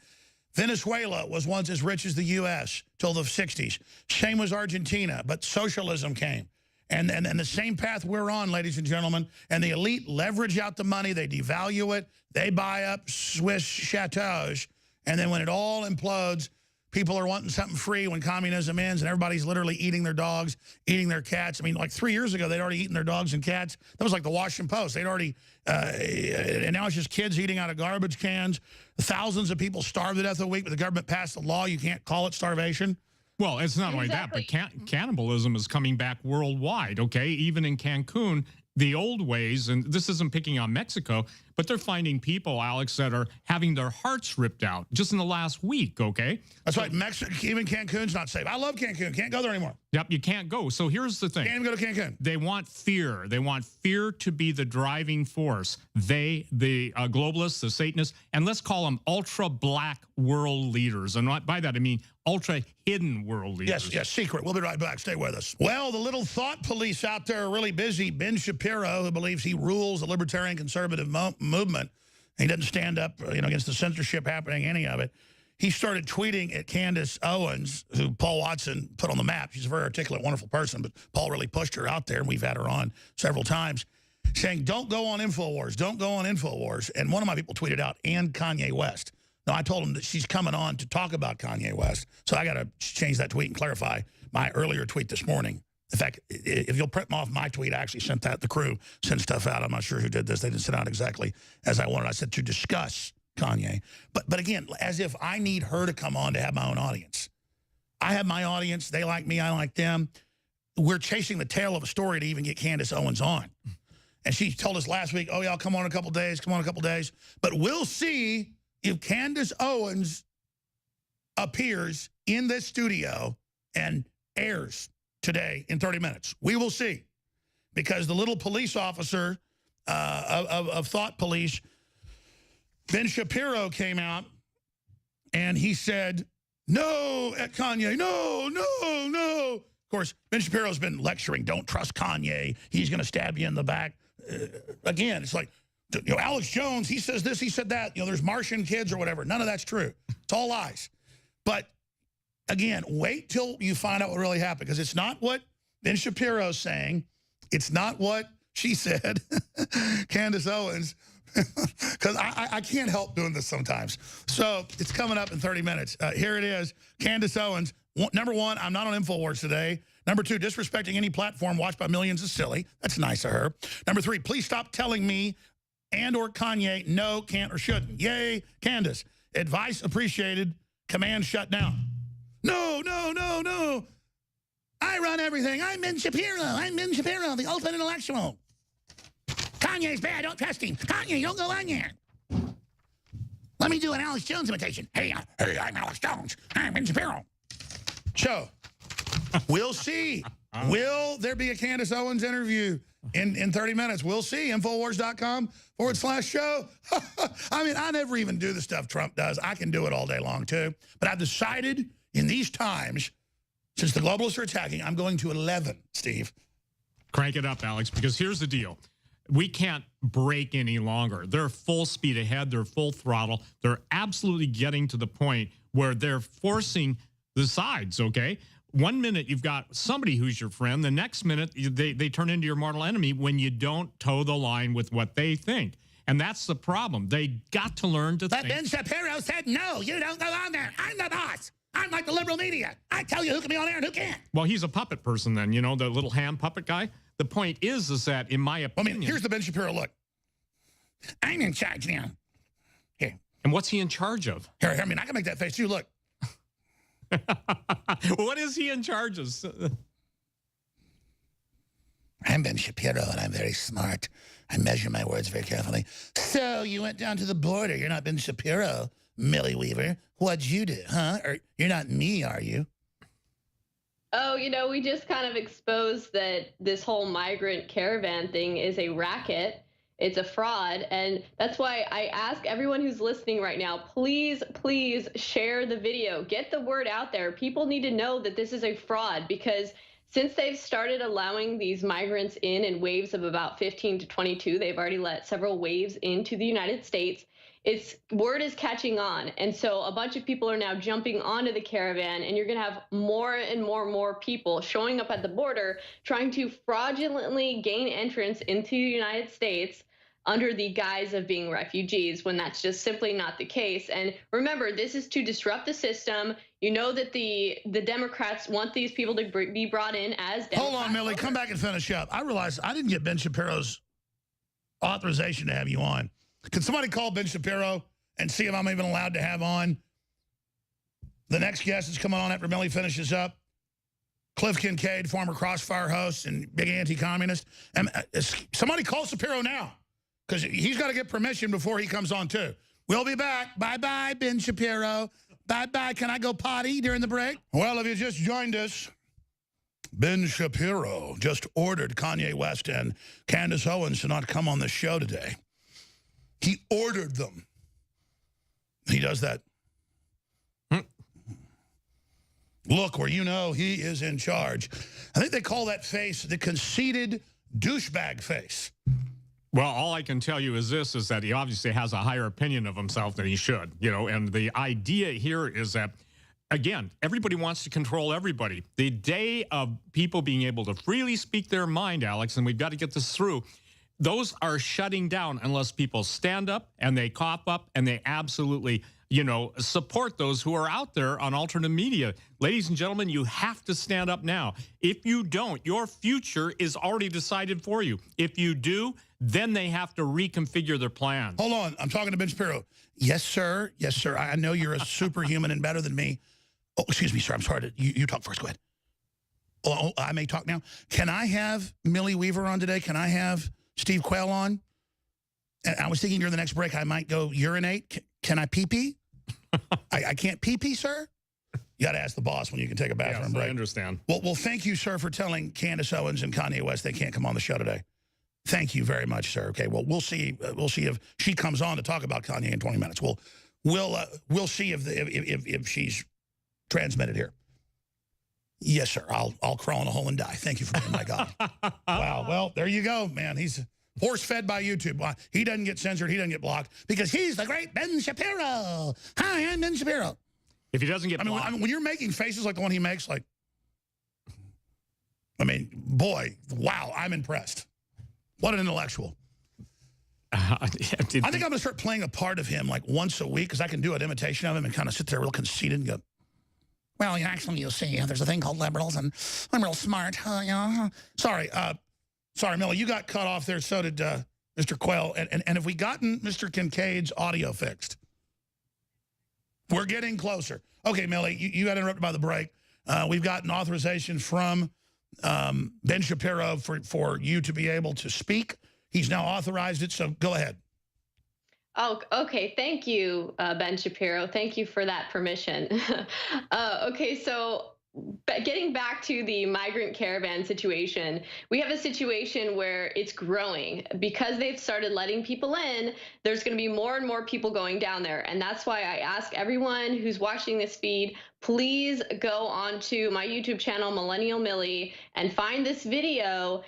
Venezuela was once as rich as the U.S. till the 60s. Same was Argentina, but socialism came. And the same path we're on, ladies and gentlemen. And the elite leverage out the money. They devalue it. They buy up Swiss chateaus. And then when it all implodes, people are wanting something free when communism ends, and everybody's literally eating their dogs, eating their cats. I mean, like 3 years ago, they'd already eaten their dogs and cats. That was like the Washington Post. They'd already, and now it's just kids eating out of garbage cans. Thousands of people starve to death a week, but the government passed a law. You can't call it starvation. Well, it's not only that, but cannibalism is coming back worldwide, okay? Even in Cancun, the old ways, and this isn't picking on Mexico, but they're finding people, Alex, that are having their hearts ripped out just in the last week, okay? That's right. Mexico, even Cancun's not safe. I love Cancun. Can't go there anymore. Yep, you can't go. So here's the thing. Can't even go to Cancun. They want fear. They want fear to be the driving force. They, the globalists, the Satanists, and let's call them ultra-black world leaders. And by that, I mean ultra-hidden world leaders. Yes, secret. We'll be right back. Stay with us. Well, the little thought police out there are really busy. Ben Shapiro, who believes he rules the libertarian conservative movement, he doesn't stand up against the censorship happening, any of it. He started tweeting at Candace Owens, who Paul Watson put on the map. She's a very articulate, wonderful person, but Paul really pushed her out there, and we've had her on several times, saying, don't go on InfoWars, don't go on InfoWars. And one of my people tweeted out, and Kanye West. Now, I told him that she's coming on to talk about Kanye West, so I got to change that tweet and clarify my earlier tweet this morning. In fact, if you'll print off my tweet, I actually sent that. The crew sent stuff out. I'm not sure who did this. They didn't send out exactly as I wanted. I said to discuss Kanye. But again, as if I need her to come on to have my own audience. I have my audience. They like me. I like them. we're chasing the tail of a story to even get Candace Owens on. And she told us last week, oh, yeah, I'll come on in a couple days, come on in a couple days. But we'll see if Candace Owens appears in this studio and airs today in 30 minutes. We will see. Because the little police officer of Thought Police, Ben Shapiro, came out and he said, no, at Kanye, no, no, no. Of course, Ben Shapiro's been lecturing, don't trust Kanye. He's going to stab you in the back. Again, it's like, you know, Alex Jones, he says this, he said that. You know, there's Martian kids or whatever. None of that's true. It's all lies. But again, wait till you find out what really happened, because it's not what Ben Shapiro's saying. It's not what she said, Candace Owens, because I can't help doing this sometimes. So it's coming up in 30 minutes. Here it is, Candace Owens. Number one, I'm not on InfoWars today. Number two, disrespecting any platform watched by millions is silly. That's nice of her. Number three, please stop telling me and or Kanye no, can't, or shouldn't. Yay, Candace. Advice appreciated. Command shut down. No, no, no, no. I run everything. I'm Ben Shapiro. I'm Ben Shapiro, the ultimate intellectual. Kanye's bad. Don't trust him. Kanye, don't go on there. Let me do an Alex Jones imitation. Hey, I'm Alex Jones. I'm Ben Shapiro. So, we'll see. Will there be a Candace Owens interview in 30 minutes? We'll see. Infowars.com/show. I mean, I never even do the stuff Trump does. I can do it all day long, too. But I've decided in these times, since the globalists are attacking, I'm going to 11, Steve. Crank it up, Alex, because here's the deal. We can't break any longer. They're full speed ahead. They're full throttle. They're absolutely getting to the point where they're forcing the sides, okay? 1 minute you've got somebody who's your friend. The next minute they turn into your mortal enemy when you don't toe the line with what they think. And that's the problem. They got to learn to think. But Ben Shapiro said, no, you don't go on there. I'm the boss. I'm like the liberal media. I tell you who can be on air and who can't. Well, he's a puppet person then, you know, the little hand puppet guy. The point is that, in my opinion... I mean, here's the Ben Shapiro look. I'm in charge now. Here. And what's he in charge of? Here, I mean, I can make that face too. Look. What is he in charge of? I'm Ben Shapiro, and I'm very smart. I measure my words very carefully. So you went down to the border. You're not Ben Shapiro, Millie Weaver. What'd you do, huh? Or you're not me, are you? Oh, you know, we just kind of exposed that this whole migrant caravan thing is a racket. It's a fraud. And that's why I ask everyone who's listening right now, please, please share the video. Get the word out there. People need to know that this is a fraud, because since they've started allowing these migrants in waves of about 15 to 22, they've already let several waves into the United States. Word is catching on. And so a bunch of people are now jumping onto the caravan, and you're going to have more and more people showing up at the border trying to fraudulently gain entrance into the United States under the guise of being refugees, when that's just simply not the case. And remember, this is to disrupt the system. You know that the Democrats want these people to be brought in as Democrats. Hold on, Millie. Come back and finish up. I realized I didn't get Ben Shapiro's authorization to have you on. Can somebody call Ben Shapiro and see if I'm even allowed to have on the next guest that's coming on after Millie finishes up? Cliff Kincaid, former Crossfire host and big anti-communist. And somebody call Shapiro now, because he's got to get permission before he comes on, too. We'll be back. Bye-bye, Ben Shapiro. Bye-bye. Can I go potty during the break? Well, if you just joined us, Ben Shapiro just ordered Kanye West and Candace Owens to not come on the show today. He ordered them. He does that look where you know he is in charge. I think they call that face the conceited douchebag face. Well, all I can tell you is this, is that he obviously has a higher opinion of himself than he should, you know, and the idea here is that, again, everybody wants to control everybody. The day of people being able to freely speak their mind, Alex, and we've got to get this through, those are shutting down unless people stand up and they cough up and they absolutely, you know, support those who are out there on alternate media. Ladies and gentlemen, you have to stand up now. If you don't, your future is already decided for you. If you do, then they have to reconfigure their plans. Hold on. I'm talking to Ben Shapiro. Yes, sir. Yes, sir. I know you're a superhuman and better than me. Oh, excuse me, sir. I'm sorry. You talk first. Go ahead. I may talk now. Can I have Millie Weaver on today? Can I have Steve Quayle on? And I was thinking during the next break I might go urinate. Can I pee-pee? I can't pee-pee, sir? You got to ask the boss when you can take a bathroom break. I understand. Well, thank you, sir, for telling Candace Owens and Kanye West they can't come on the show today. Thank you very much, sir. Okay, well, we'll see if she comes on to talk about Kanye in 20 minutes. We'll see if she's transmitted here. Yes, sir. I'll crawl in a hole and die. Thank you for being my God. Wow. Well, there you go, man. He's force-fed by YouTube. Why? He doesn't get censored. He doesn't get blocked because he's the great Ben Shapiro. Hi, I'm Ben Shapiro. If he doesn't get blocked. I mean, when you're making faces like the one he makes, like, I mean, boy, wow, I'm impressed. What an intellectual. I think I'm going to start playing a part of him like once a week because I can do an imitation of him and kind of sit there real conceited and go, well, actually, you'll see, there's a thing called liberals, and I'm real smart. Sorry, Millie, you got cut off there. So did Mr. Quayle. And have we gotten Mr. Kincaid's audio fixed? We're getting closer. Okay, Millie, you got interrupted by the break. We've gotten authorization from Ben Shapiro for you to be able to speak. He's now authorized it, so go ahead. Oh, okay. Thank you, Ben Shapiro. Thank you for that permission. Okay, so getting back to the migrant caravan situation, we have a situation where it's growing. Because they've started letting people in, there's going to be more and more people going down there. And that's why I ask everyone who's watching this feed, please go onto my YouTube channel, Millennial Millie, and find this video.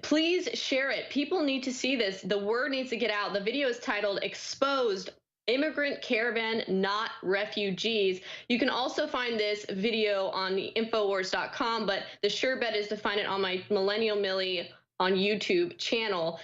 Please share it. People need to see this. The word needs to get out. The video is titled Exposed Immigrant Caravan, Not Refugees. You can also find this video on the Infowars.com, but the sure bet is to find it on my Millennial Millie on YouTube channel.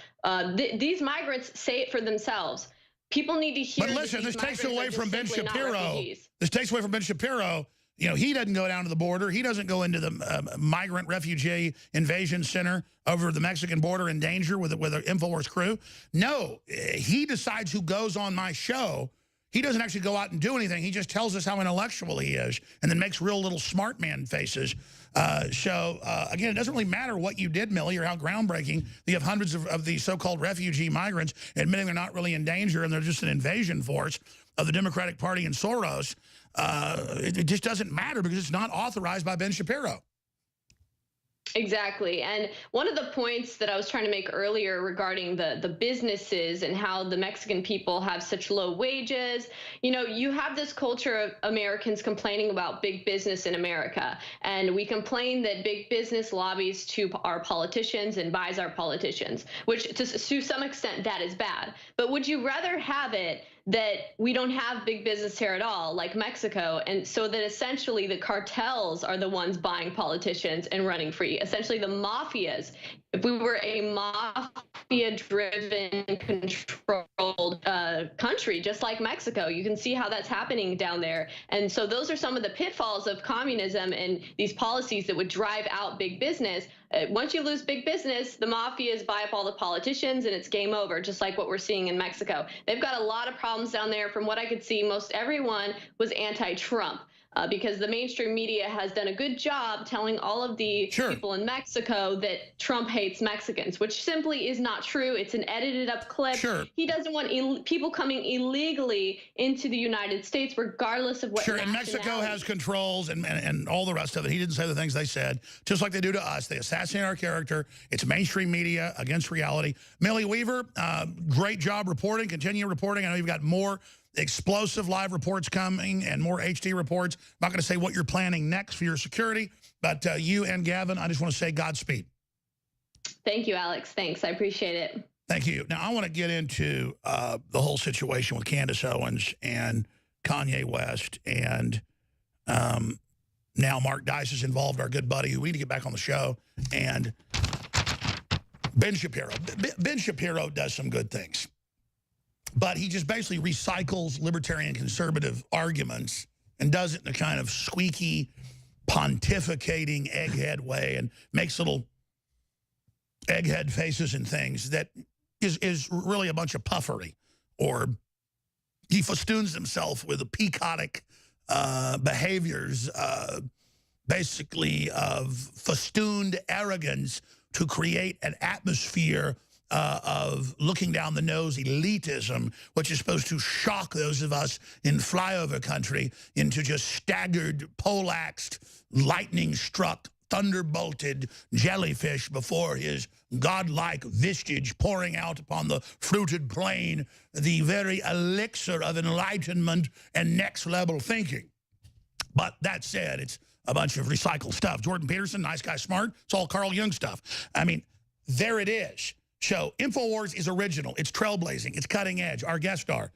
These migrants say it for themselves. People need to hear. But listen, this takes away from Ben Shapiro. This takes away from Ben Shapiro. You know, he doesn't go down to the border. He doesn't go into the migrant refugee invasion center over the Mexican border in danger with an InfoWars crew. No, he decides who goes on my show. He doesn't actually go out and do anything. He just tells us how intellectual he is and then makes real little smart man faces. Again, it doesn't really matter what you did, Millie, or how groundbreaking. You have hundreds of these so-called refugee migrants admitting they're not really in danger and they're just an invasion force of the Democratic Party and Soros. It just doesn't matter because it's not authorized by Ben Shapiro. Exactly. And one of the points that I was trying to make earlier regarding the businesses and how the Mexican people have such low wages, you know, you have this culture of Americans complaining about big business in America. And we complain that big business lobbies to our politicians and buys our politicians, which to some extent that is bad. But would you rather have it that we don't have big business here at all, like Mexico, and so that essentially the cartels are the ones buying politicians and running free, essentially the mafias? If we were a mafia-driven, controlled country, just like Mexico, you can see how that's happening down there. And so those are some of the pitfalls of communism and these policies that would drive out big business. Once you lose big business, the mafias buy up all the politicians and it's game over, just like what we're seeing in Mexico. They've got a lot of problems down there. From what I could see, most everyone was anti-Trump. Because the mainstream media has done a good job telling all of the people in Mexico that Trump hates Mexicans, which simply is not true. It's an edited up clip. He doesn't want people coming illegally into the United States, regardless of what and Mexico has controls and all the rest of it. He didn't say the things they said, just like they do to us. They assassinate our character. It's mainstream media against reality. Millie Weaver, great job reporting. Continue reporting. I know you've got more explosive live reports coming and more HD reports. I'm not going to say what you're planning next for your security, but you and Gavin, I just want to say Godspeed. Thank you, Alex. Thanks. I appreciate it. Thank you. Now, I want to get into the whole situation with Candace Owens and Kanye West. And now Mark Dice is involved, our good buddy, who we need to get back on the show. And Ben Shapiro. Ben Shapiro does some good things. But he just basically recycles libertarian conservative arguments and does it in a kind of squeaky, pontificating egghead way and makes little egghead faces and things that is really a bunch of puffery. Or he festoons himself with the peacock behaviors basically of festooned arrogance to create an atmosphere of looking down the nose elitism, which is supposed to shock those of us in flyover country into just staggered, poleaxed, lightning-struck, thunderbolted jellyfish before his godlike vistage pouring out upon the fruited plain, the very elixir of enlightenment and next-level thinking. But that said, it's a bunch of recycled stuff. Jordan Peterson, nice guy, smart. It's all Carl Jung stuff. I mean, there it is. So InfoWars is original. It's trailblazing. It's cutting edge. Our guest star.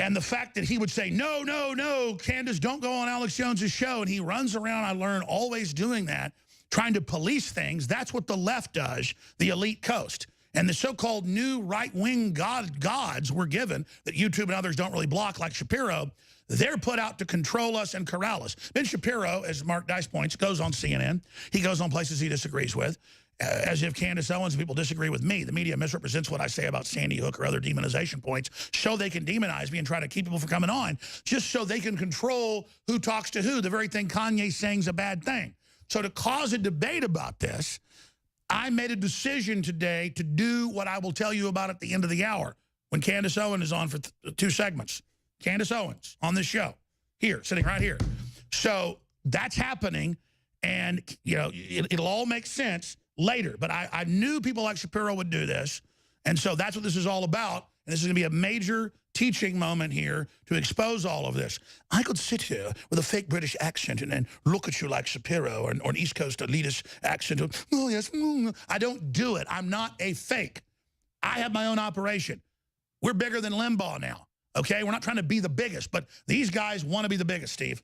And the fact that he would say, no, no, no, Candace, don't go on Alex Jones's show. And he runs around, I learn, always doing that, trying to police things. That's what the left does, the elite coast. And the so-called new right-wing gods we're given that YouTube and others don't really block, like Shapiro, they're put out to control us and corral us. Ben Shapiro, as Mark Dice points, goes on CNN. He goes on places he disagrees with. As if Candace Owens and people disagree with me. The media misrepresents what I say about Sandy Hook or other demonization points so they can demonize me and try to keep people from coming on, just so they can control who talks to who, the very thing Kanye's saying is a bad thing. So to cause a debate about this, I made a decision today to do what I will tell you about at the end of the hour when Candace Owens is on for 2 segments. Candace Owens on this show, here, sitting right here. So that's happening, and you know it'll all make sense later. But I knew people like Shapiro would do this, and so that's what this is all about. And this is going to be a major teaching moment here to expose all of this. I could sit here with a fake British accent and then look at you like Shapiro or an East Coast elitist accent. Oh, yes. I don't do it. I'm not a fake. I have my own operation. We're bigger than Limbaugh now, okay? We're not trying to be the biggest, but these guys want to be the biggest, Steve.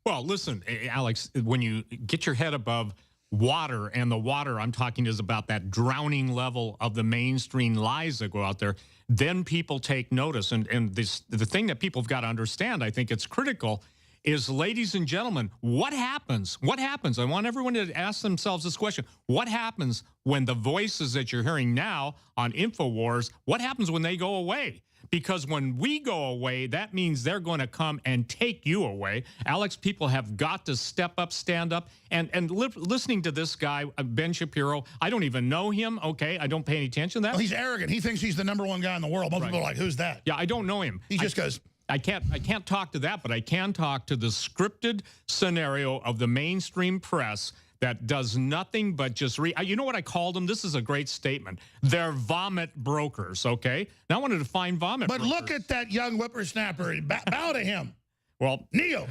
Well, listen, Alex, when you get your head above water, and the water I'm talking is about that drowning level of the mainstream lies that go out there, then people take notice. And the thing that people have got to understand, I think it's critical, is, ladies and gentlemen, what happens? What happens? I want everyone to ask themselves this question. What happens when the voices that you're hearing now on InfoWars, what happens when they go away? Because when we go away, that means they're going to come and take you away. Alex, people have got to step up, stand up. And listening to this guy, Ben Shapiro, I don't even know him, okay? I don't pay any attention to that. Well, he's arrogant. He thinks he's the #1 guy in the world. Most people are like, who's that? Yeah, I don't know him. He just goes... I can't talk to that, but I can talk to the scripted scenario of the mainstream press that does nothing but just you know what I called them? This is a great statement. They're vomit brokers, okay? Now I wanted to define vomit brokers. But look at that young whippersnapper. Bow to him. Well, kneel.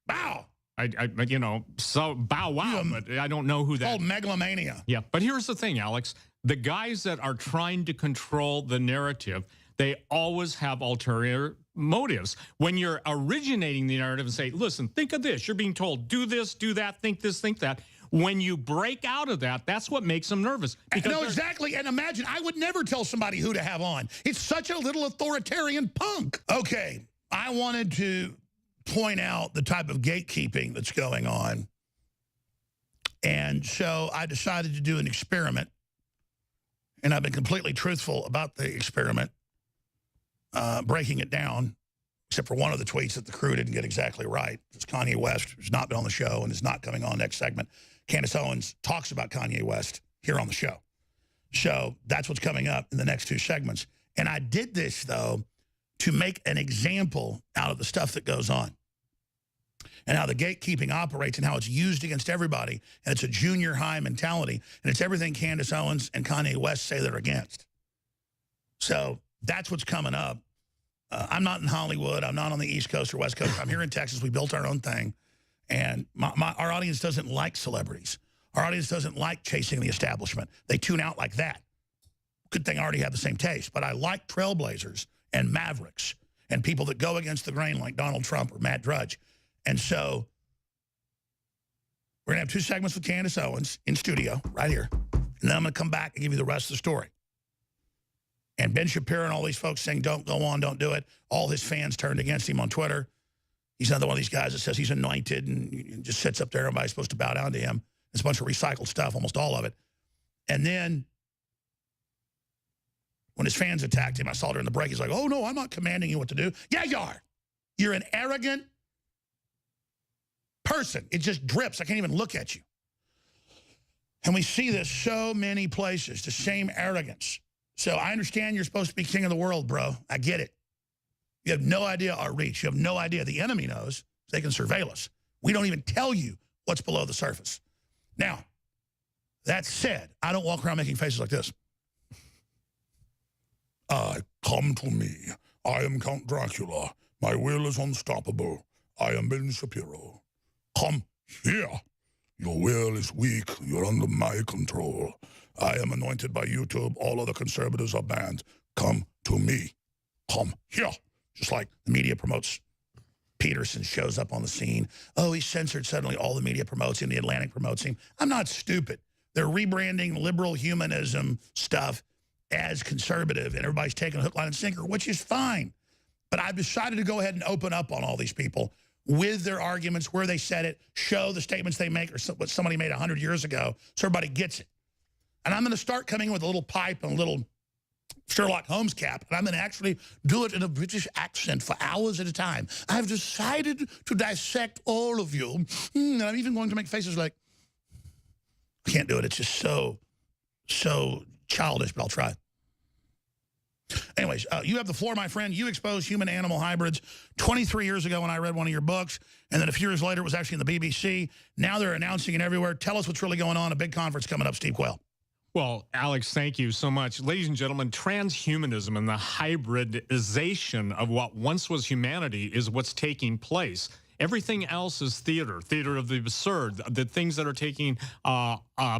Bow. You know, so bow wow, but I don't know who that is. Called megalomania. Yeah, but here's the thing, Alex. The guys that are trying to control the narrative, they always have ulterior motives. When you're originating the narrative and say, listen, think of this. You're being told, do this, do that, think this, think that. When you break out of that, that's what makes them nervous. No, exactly. And imagine, I would never tell somebody who to have on. It's such a little authoritarian punk. Okay, I wanted to point out the type of gatekeeping that's going on. And so I decided to do an experiment. And I've been completely truthful about the experiment, breaking it down, except for one of the tweets that the crew didn't get exactly right. It's Kanye West, who's not been on the show and is not coming on next segment. Candace Owens talks about Kanye West here on the show. So that's what's coming up in the next 2 segments. And I did this, though, to make an example out of the stuff that goes on and how the gatekeeping operates and how it's used against everybody. And it's a junior high mentality. And it's everything Candace Owens and Kanye West say they're against. So that's what's coming up. I'm not in Hollywood. I'm not on the East Coast or West Coast. I'm here in Texas. We built our own thing. And our audience doesn't like celebrities. Our audience doesn't like chasing the establishment. They tune out like that. Good thing I already have the same taste. But I like trailblazers and mavericks and people that go against the grain like Donald Trump or Matt Drudge. And so we're going to have 2 segments with Candace Owens in studio right here. And then I'm going to come back and give you the rest of the story. And Ben Shapiro and all these folks saying, don't go on, don't do it. All his fans turned against him on Twitter. He's another one of these guys that says he's anointed and just sits up there. Everybody's supposed to bow down to him. It's a bunch of recycled stuff, almost all of it. And then when his fans attacked him, I saw during the break, he's like, oh, no, I'm not commanding you what to do. Yeah, you are. You're an arrogant person person. It just drips. I can't even look at you. And we see this so many places, the same arrogance. So I understand you're supposed to be king of the world, bro. I get it. You have no idea our reach. You have no idea. The enemy knows. They can surveil us. We don't even tell you what's below the surface. Now, that said, I don't walk around making faces like this. Come to me. I am Count Dracula. My will is unstoppable. I am Ben Shapiro. Come here. Your will is weak. You're under my control. I am anointed by YouTube. All other conservatives are banned. Come to me. Come here. Just like the media promotes Peterson shows up on the scene. Oh, he's censored suddenly. All the media promotes him. The Atlantic promotes him. I'm not stupid. They're rebranding liberal humanism stuff as conservative, and everybody's taking a hook, line, and sinker, which is fine. But I've decided to go ahead and open up on all these people with their arguments, where they said it, show the statements they make or what somebody made 100 years ago so everybody gets it. And I'm going to start coming with a little pipe and a little Sherlock Holmes cap, and I'm going to actually do it in a British accent for hours at a time. I've decided to dissect all of you, and I'm even going to make faces like, I can't do it. It's just so childish, but I'll try. Anyways, you have the floor, my friend. You exposed human-animal hybrids 23 years ago when I read one of your books, and then a few years later it was actually in the BBC. Now they're announcing it everywhere. Tell us what's really going on. A big conference coming up, Steve Quayle. Well, Alex, thank you so much. Ladies and gentlemen, transhumanism and the hybridization of what once was humanity is what's taking place. Everything else is theater of the absurd, the things that are taking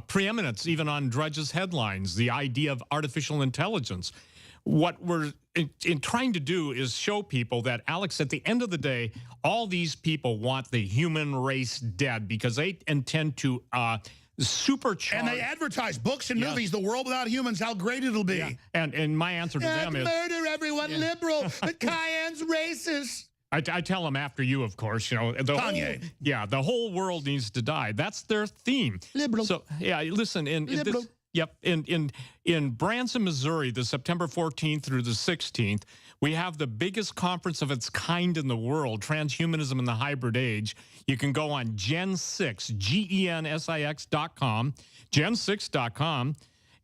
preeminence even on Drudge's headlines, the idea of artificial intelligence. What we're in trying to do is show people that, Alex, at the end of the day, all these people want the human race dead because they intend to supercharge. And they advertise books and movies, the world without humans, how great it'll be. Yeah. And my answer to them is... murder everyone, liberal, but Cayenne's racist. I tell them after you, of course, you know. Kanye. The whole world needs to die. That's their theme. Liberal. So, yeah, listen, liberal. In Branson, Missouri, the September 14th through the 16th, we have the biggest conference of its kind in the world, Transhumanism in the Hybrid Age. You can go on Gen6, GENSIX.com, Gen6.com.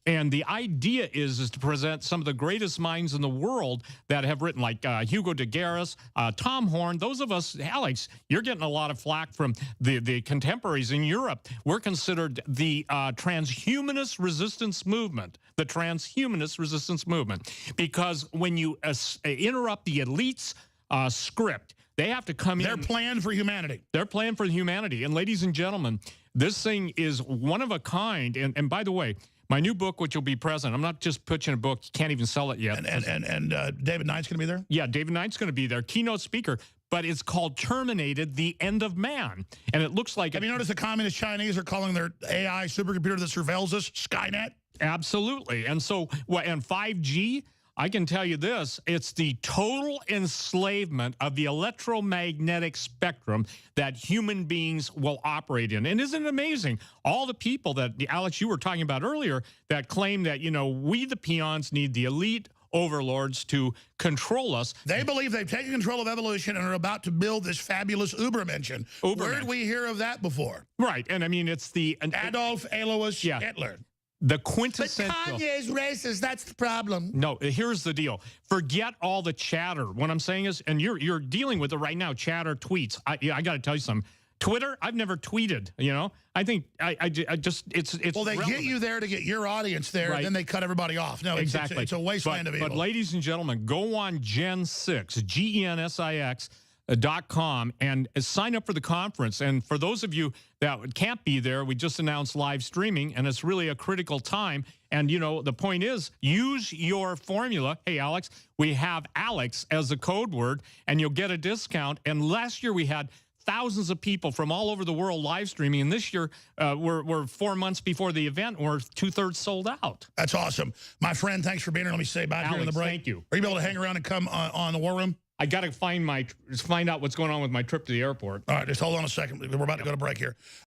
And the idea is to present some of the greatest minds in the world that have written, like Hugo de Garis, Tom Horn. Those of us, Alex, you're getting a lot of flack from the contemporaries in Europe. We're considered the transhumanist resistance movement, because when you interrupt the elites' script, they have to come in. Their plan for humanity. Their plan for humanity. And ladies and gentlemen, this thing is one of a kind. And by the way, my new book, which will be present, I'm not just pitching a book, you can't even sell it yet. And David Knight's going to be there? Yeah, David Knight's going to be there, keynote speaker. But it's called Terminated, the End of Man. And it looks like... Have you noticed the communist Chinese are calling their AI supercomputer that surveils us Skynet? Absolutely. And so, and 5G... I can tell you this, it's the total enslavement of the electromagnetic spectrum that human beings will operate in. And isn't it amazing? All the people that, Alex, you were talking about earlier, that claim that, you know, we the peons need the elite overlords to control us. They believe they've taken control of evolution and are about to build this fabulous Ubermensch. Where did we hear of that before? Right, and I mean, it's the... Adolf Alois Hitler. The quintessential. But Kanye's racist. That's the problem. No, here's the deal. Forget all the chatter. What I'm saying is, and you're dealing with it right now, chatter, tweets. I got to tell you something. Twitter, I've never tweeted, you know. I think I just, it's well, they relevant. get you there to get your audience there, and then they cut everybody off. No, exactly. It's a wasteland of evil. But ladies and gentlemen, go on Gen6, GENSIX.com and sign up for the conference. And for those of you that can't be there, we just announced live streaming, and it's really a critical time. And, you know, the point is, use your formula. Hey, Alex, we have Alex as the code word, and you'll get a discount. And last year we had thousands of people from all over the world live streaming. And this year, we're 4 months before the event, we're 2/3 sold out. That's awesome. My friend, thanks for being here. Let me say bye here in the break. Thank you. Are you able to hang around and come on the War Room? I got to find out what's going on with my trip to the airport. All right, just hold on a second. We're about to go to break here.